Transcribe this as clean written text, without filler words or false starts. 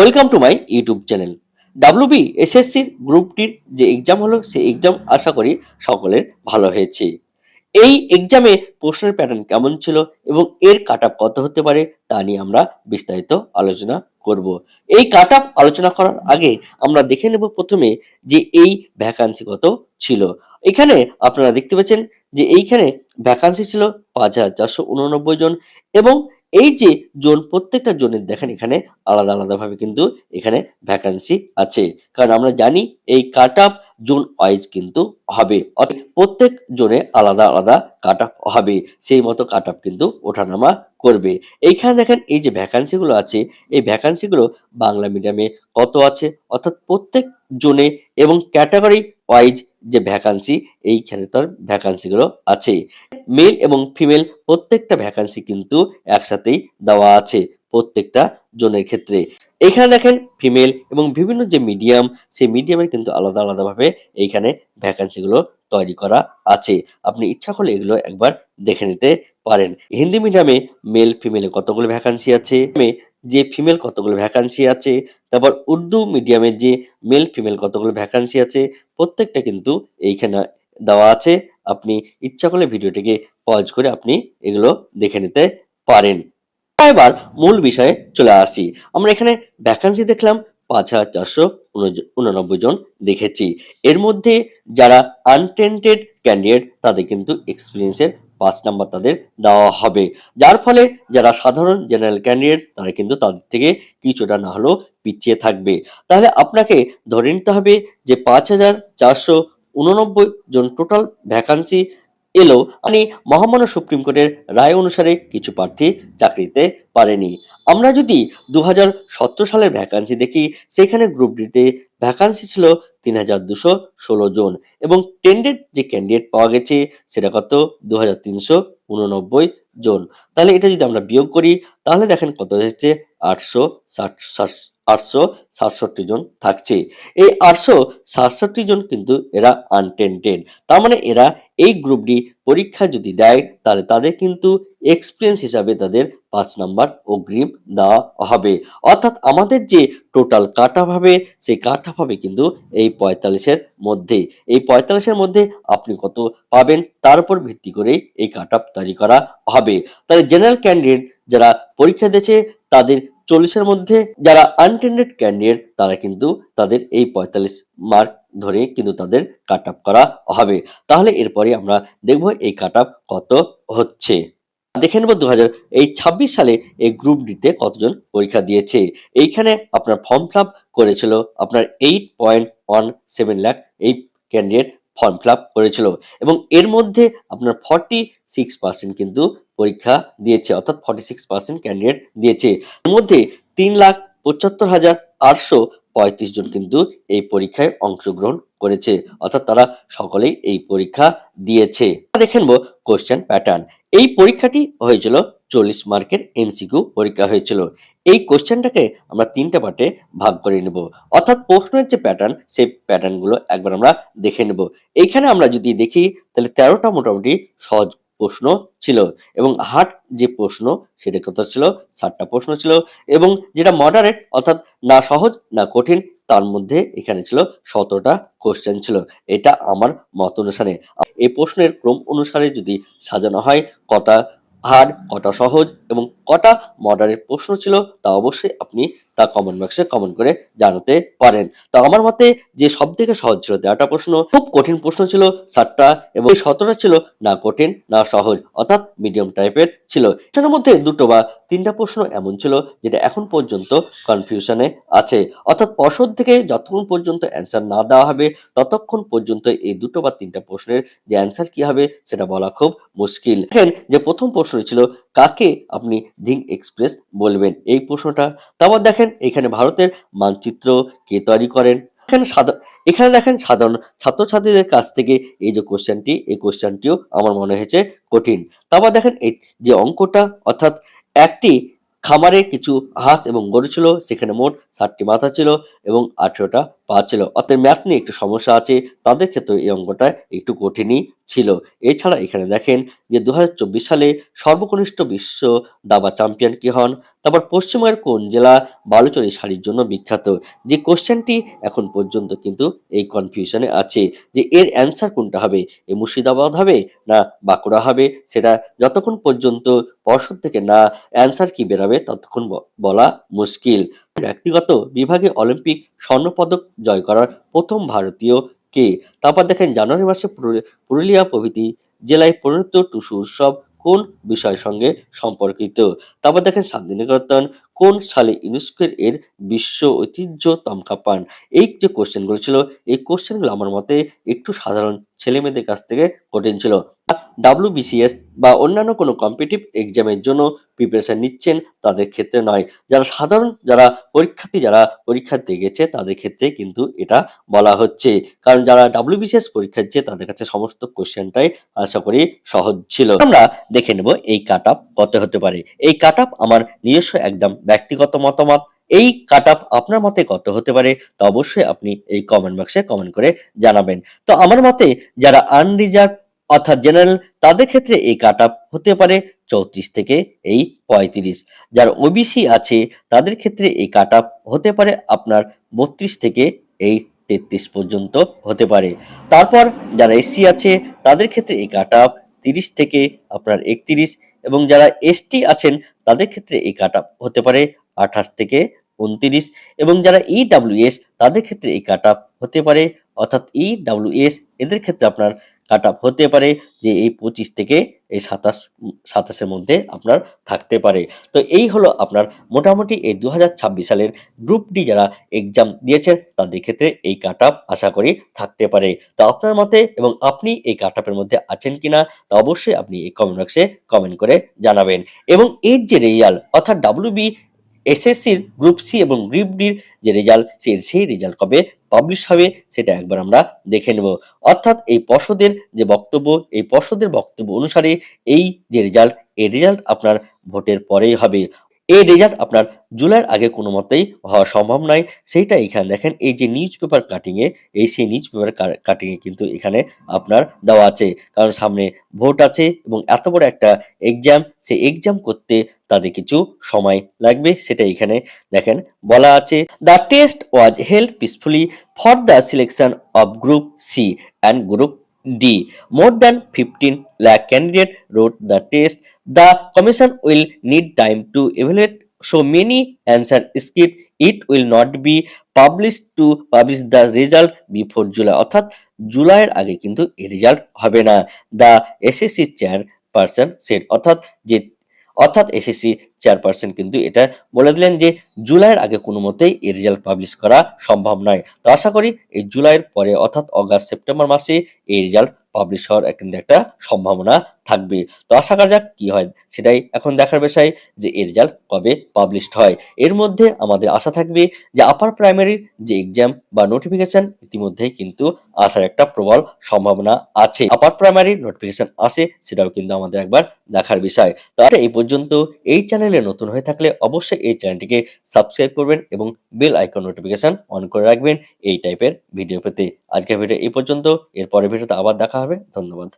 Welcome to my YouTube channel. WB এসএসসির গ্রুপটির যে exam হলো সেই এক্সাম আশা করি সকলের ভালো হয়েছে। এই এক্সামে প্রশ্নের প্যাটার্ন কেমন ছিল এবং এর কাট অফ কত হতে পারে তা নিয়ে আমরা বিস্তারিত আলোচনা করব। এই কাট অফ আলোচনা করার আগে আমরা দেখে নেব প্রথমে যে এই ভ্যাকান্সি কত ছিল। এখানে আপনারা দেখতে পাচ্ছেন যে এইখানে ভ্যাকান্সি ছিল ৫,৪৮৯ জন এবং এই যে জোন প্রত্যেকটা জোনের দেখেন এখানে আলাদা আলাদাভাবে কিন্তু এখানে ভ্যাকান্সি আছে। কারণ আমরা জানি এই কাট অফ জোন ওয়াইজ কিন্তু হবে। অর্থাৎ প্রত্যেক জোনে আলাদা আলাদা কাট অফ হবে। সেই মতো কাট অফ কিন্তু ওঠানামা করবে। এইখানে দেখেন এই যে ভ্যাকান্সি গুলো আছে, এই ভ্যাকান্সি গুলো বাংলা মিডিয়ামে কত আছে অর্থাৎ প্রত্যেক জোনে এবং ক্যাটেগরি ওয়াইজ যে ভ্যাকান্সি এইখানে তার ভ্যাকান্সি গুলো আছে। মেল এবং ফিমেল প্রত্যেকটা ভ্যাকান্সি কিন্তু একসাথেই দেওয়া আছে প্রত্যেকটা জনের ক্ষেত্রে। এখানে দেখেন ফিমেল এবং বিভিন্ন যে মিডিয়াম সেই মিডিয়ামের কিন্তু আলাদা আলাদাভাবে এইখানে ভ্যাকান্সি গুলো তৈরি করা আছে। আপনি ইচ্ছা করলে এগুলো একবার দেখে নিতে পারেন। হিন্দি মিডিয়ামে মেল ফিমেলে কতগুলো ভ্যাকান্সি আছে, যে ফিমেল কতগুলো ভ্যাকান্সি আছে, তারপর উর্দু মিডিয়ামের যে মেল ফিমেল কতগুলো ভ্যাকান্সি আছে প্রত্যেকটা কিন্তু এইখানে দেওয়া আছে। আপনি ইচ্ছা করলে ভিডিওটিকে পজ করে আপনি এগুলো দেখে নিতে পারেন। এবার মূল বিষয়ে চলে আসি। আমরা এখানে ভ্যাকান্সি দেখলাম ৫,৪৮৯ জন দেখেছি। এর মধ্যে যারা আনটেন্টেড ক্যান্ডিডেট তাদের কিন্তু এক্সপিরিয়েন্সের ৫ নাম্বার তাদের দেওয়া হবে। যার ফলে যারা সাধারণ জেনারেল ক্যান্ডিডেট তারা কিন্তু তাদের থেকে কিছুটা না হলেও পিছিয়ে থাকবে। তাহলে আপনাকে ধরে নিতে হবে যে ৫,৪৮৯ জন টোটাল ভ্যাকান্সি এলো মানে মহামান্য সুপ্রিম কোর্টের রায় অনুসারে কিছু প্রার্থী চাকরিতে পারেনি। আমরা যদি ২০১৭ সালের ভ্যাকান্সি দেখি সেখানে গ্রুপ ডিতে ভ্যাকান্সি ছিল ৩,২১৬ জন এবং টেন্ডেড যে ক্যান্ডিডেট পাওয়া গেছে সেটা কত ২,৩৮৯ জন। তাহলে এটা যদি আমরা বিয়োগ করি তাহলে দেখেন কত হচ্ছে ৮৬৭ জন থাকছে। এই ৮৬৭ জন কিন্তু এরা আনটেন্টেড। তার মানে এরা এই গ্রুপ ডি পরীক্ষা যদি দেয় তাহলে তাদের কিন্তু এক্সপিরিয়েন্স হিসাবে তাদের ৫ নাম্বার অগ্রিম দেওয়া হবে। অর্থাৎ আমাদের যে টোটাল কাট অফ হবে সেই কাট অফ হবে কিন্তু এই ৪৫ এর মধ্যে। এই ৪৫ এর মধ্যে আপনি কত পাবেন তার উপর ভিত্তি করেই এই কাট অফ তৈরি করা হবে। তাহলে জেনারেল ক্যান্ডিডেট যারা পরীক্ষা দিয়েছে তাদের ৪০ এর মধ্যে, যারা আনটেন্ডেড ক্যান্ডিডেট তারা কিন্তু তাদের এই ৪৫ মার্ক ধরে কিন্তু তাদের কাট অফ করা হবে। তাহলে এরপরে আমরা দেখব এই কাট অফ কত হচ্ছে। দেখে নেব ২০২৬ সালে এই গ্রুপ ডিতে কতজন পরীক্ষা দিয়েছে। এইখানে আপনার ফর্ম ফিল আপ করেছিল আপনার 8.17 লাখ এই ক্যান্ডিডেট ফর্ম ফিল আপ করেছিল এবং এর মধ্যে আপনার 46% কিন্তু পরীক্ষা দিয়েছে অর্থাৎ 46% ক্যান্ডিডেট দিয়েছে। এর মধ্যে ৩,৭৫,৮৩৫ জন কিন্তু এই পরীক্ষায় অংশগ্রহণ করেছে অর্থাৎ তারা সকলেই এই পরীক্ষা দিয়েছে। দেখে নেব কোশ্চেন প্যাটার্ন। এই পরীক্ষাটি হয়েছিল ৪০ মার্কের এমসিকিউ পরীক্ষা হয়েছিল। এই কোশ্চেনটাকে আমরা ৩টা পার্টে ভাগ করে নেব। অর্থাৎ প্রশ্নের যে প্যাটার্ন সেই প্যাটার্নগুলো একবার আমরা দেখে নেব। এইখানে আমরা যদি দেখি তাহলে ১৩টা মোটামুটি সহজ প্রশ্ন ছিল এবং হার্ড যে প্রশ্ন সেটা কত ছিল ৭টা প্রশ্ন ছিল এবং যেটা মডারেট অর্থাৎ না সহজ না কঠিন তার মধ্যে এখানে ছিল ১৭টা কোশ্চেন ছিল। এটা আমার মত অনুসারে। এই প্রশ্নের ক্রম অনুসারে যদি সাজানো হয় কটা হার্ড, কটা সহজ এবং কটা মডারেট প্রশ্ন ছিল তা অবশ্যই আপনি তা কমেন্ট বক্সে কমেন্ট করে জানাতে পারেন। তো আমার মতে যে সবথেকে সহজ ছিল ১৩টা প্রশ্ন, খুব কঠিন প্রশ্ন ছিল ৭টা এবং এই ১৭টা ছিল না কঠিন না সহজ অর্থাৎ মিডিয়াম টাইপের ছিল। এটার মধ্যে ২টো বা ৩টা প্রশ্ন এমন ছিল যেটা এখন পর্যন্ত কনফিউশনে আছে। অর্থাৎ পর্ষদ থেকে যতক্ষণ পর্যন্ত অ্যান্সার না দেওয়া হবে ততক্ষণ পর্যন্ত এই ২টো বা ৩টা প্রশ্নের যে অ্যান্সার কি হবে সেটা বলা খুব মুশকিল। দেখেন যে প্রথম প্রশ্ন ছিল কাকে আপনি ধিং এক্সপ্রেস বলবেন? এই প্রশ্নটা। তারপর দেখেন এখানে ভারতের মানচিত্র কে তৈরি করেন? এখানে দেখেন সাধারণ ছাত্রছাত্রীদের কাছ থেকে এই যে কোশ্চেনটি এই কোশ্চেনটিও আমার মনে হয়েছে কঠিন। তারপর দেখেন এই যে অঙ্কটা অর্থাৎ একটি খামারে কিছু হাঁস এবং গরু ছিল সেখানে মোট ৭টি মাথা ছিল এবং ১৮টা পা ছিল। অর্থাৎ ম্যাথ নিয়ে একটু সমস্যা আছে তাদের ক্ষেত্রে এই অঙ্কটা একটু কঠিনই ছিল। এছাড়া এখানে দেখেন যে ২০২৪ সালে সর্বকনিষ্ঠ বিশ্ব দাবা চ্যাম্পিয়ন কে হন? তারপর পশ্চিমবঙ্গের কোন জেলা বালুচরী শাড়ির জন্য বিখ্যাত? যে কোয়েশ্চেনটি এখন পর্যন্ত কিন্তু এই কনফিউশনে আছে যে এর অ্যান্সার কোনটা হবে? এ মুর্শিদাবাদ হবে না বাঁকুড়া হবে? সেটা যতক্ষণ পর্যন্ত পর্ষদ থেকে না অ্যান্সার কি বেরোবে ততক্ষণ বলা মুশকিল। ব্যক্তিগত বিভাগে অলিম্পিক স্বর্ণপদক জয় করার ১ম ভারতীয় কে? তারপর দেখেন জানুয়ারি মাসে পুরুলিয়া প্রভৃতি জেলায় পরিণত টুসু উৎসব কোন বিষয়ের সঙ্গে সম্পর্কিত? তারপর দেখেন শান্তিনিকেতন কোন সালে ইউনেস্কোর এর বিশ্ব ঐতিহ্য তালিকা পান? এই যে কোশ্চেনগুলো ছিল এই কোশ্চেনগুলো আমার মতে একটু সাধারণ ছেলেমেয়েদের কাছ থেকে কঠিন ছিল। WBCS বা অন্যান্য কোনো কম্পিটিটিভ এক্সামের জন্য প্রিপারেশন নিচ্ছেন তাদের ক্ষেত্রে নয়। যারা পরীক্ষার্থী যারা পরীক্ষা দিয়ে গেছে তাদের ক্ষেত্রে কিন্তু এটা বলা হচ্ছে। কারণ যারা WBCS পরীক্ষা দিচ্ছে তাদের কাছে সমস্ত কোশ্চেনটাই আশা করি সহজ ছিল। আমরা দেখে নেব এই কাট অফ কত হতে পারে। এই কাট অফ আমার নিজস্ব একদম ব্যক্তিগত মতামত। এই কাট অফ আপনার মতে কত হতে পারে তা অবশ্যই আপনি এই কমেন্ট বক্সে কমেন্ট করে জানাবেন। তো আমার মতে যারা আনরিজার্ভ অর্থাৎ জেনারেল তাদের ক্ষেত্রে এই কাট অফ হতে পারে ৩৪ থেকে এই ৩৫। যারা ওবিসি আছে তাদের ক্ষেত্রে এই কাট অফ হতে পারে আপনার ৩২ থেকে এই ৩৩ পর্যন্ত হতে পারে। তারপর যারা এসসি আছে তাদের ক্ষেত্রে এই কাট অফ ৩০ থেকে আপনার ৩১ এবং যারা এসটি আছেন তাদের ক্ষেত্রে এই কাট অফ হতে পারে ২৮ থেকে ২৯ এবং যারা ইডব্লিউএস তাদের ক্ষেত্রে এই কাট অফ হতে পারে অর্থাৎ ইডব্লিউএস এদের ক্ষেত্রে আপনার কাট অফ হতে পারে যে এই ২৫ থেকে এই ২৭ এর মধ্যে আপনার থাকতে পারে। তো এই হলো আপনার মোটামুটি এই ২০২৬ সালের গ্রুপ ডি যারা এক্সাম দিয়েছেন তাদের ক্ষেত্রে এই কাট অফ আশা করি থাকতে পারে। তো আপনার মতে এবং আপনি এই কাট অফের মধ্যে আছেন কিনা তা অবশ্যই আপনি এই কমেন্ট বক্সে কমেন্ট করে জানাবেন। এবং এর যে রেজাল্ট অর্থাৎ WB এসএসসির গ্রুপ সি এবং গ্রুপ ডির যে রেজাল্ট সেই রেজাল্ট কবে পাবলিশ হবে সেটা একবার আমরা দেখে নেব। অর্থাৎ এই পর্ষদের যে বক্তব্য এই পর্ষদের বক্তব্য অনুসারে এই যে রেজাল্ট এই রেজাল্ট আপনার ভোটের পরেই হবে। এই রেজাল্ট আপনার জুলাইয়ের আগে কোনো মতেই হওয়া সম্ভব নয়। সেইটা এখানে দেখেন এই যে নিউজ পেপার কাটিং এ সেই নিউজ পেপার কাটিং এ কিন্তু এখানে আপনার দেওয়া আছে। কারণ সামনে ভোট আছে এবং এত বড় একটা এক্সাম সেই এক্সাম করতে তাদের কিছু সময় লাগবে সেটা এখানে দেখেন বলা আছে। The test was held peacefully for the selection of group C and group D. More than 15 lakh candidate wrote the test. The commission will need time to evaluate so many answer script. It will not be publish the result before July. অর্থাৎ জুলাইয়ের আগে কিন্তু এই result হবে না। The SSC chairperson shed অর্থাৎ SSC chairperson কিন্তু এটা বলে দিলেন যে জুলাইয়ের আগে কোনো মতেই এই রেজাল্ট পাবলিশ করা সম্ভব নয়। তো আশা করি এই জুলাইয়ের পরে অর্থাৎ অগাস্ট সেপ্টেম্বর মাসে এই রেজাল্ট পাবলিশ হওয়ার কিন্তু একটা সম্ভাবনা থাকবে। তো আশা করা যাক কি হয় সেটাই এখন দেখার বিষয় যে এর রেজাল্ট কবে পাবলিশড হয়। এর মধ্যে আমাদের আশা থাকবে যে আপার প্রাইমারির যে এক্সাম বা নোটিফিকেশন ইতিমধ্যেই কিন্তু আসার একটা প্রবল সম্ভাবনা আছে। আপার প্রাইমারির নোটিফিকেশন আসে সেটাও কিন্তু আমাদের একবার দেখার বিষয়। তো এই পর্যন্ত এই চ্যানেলে নতুন হয়ে থাকলে অবশ্যই এই চ্যানেলটিকে সাবস্ক্রাইব করবেন এবং বেল আইকন নোটিফিকেশন অন করে রাখবেন এই টাইপের ভিডিও পেতে। আজকের ভিডিও এই পর্যন্ত, এর পরের ভিডিওতে আবার দেখা হবে। ধন্যবাদ।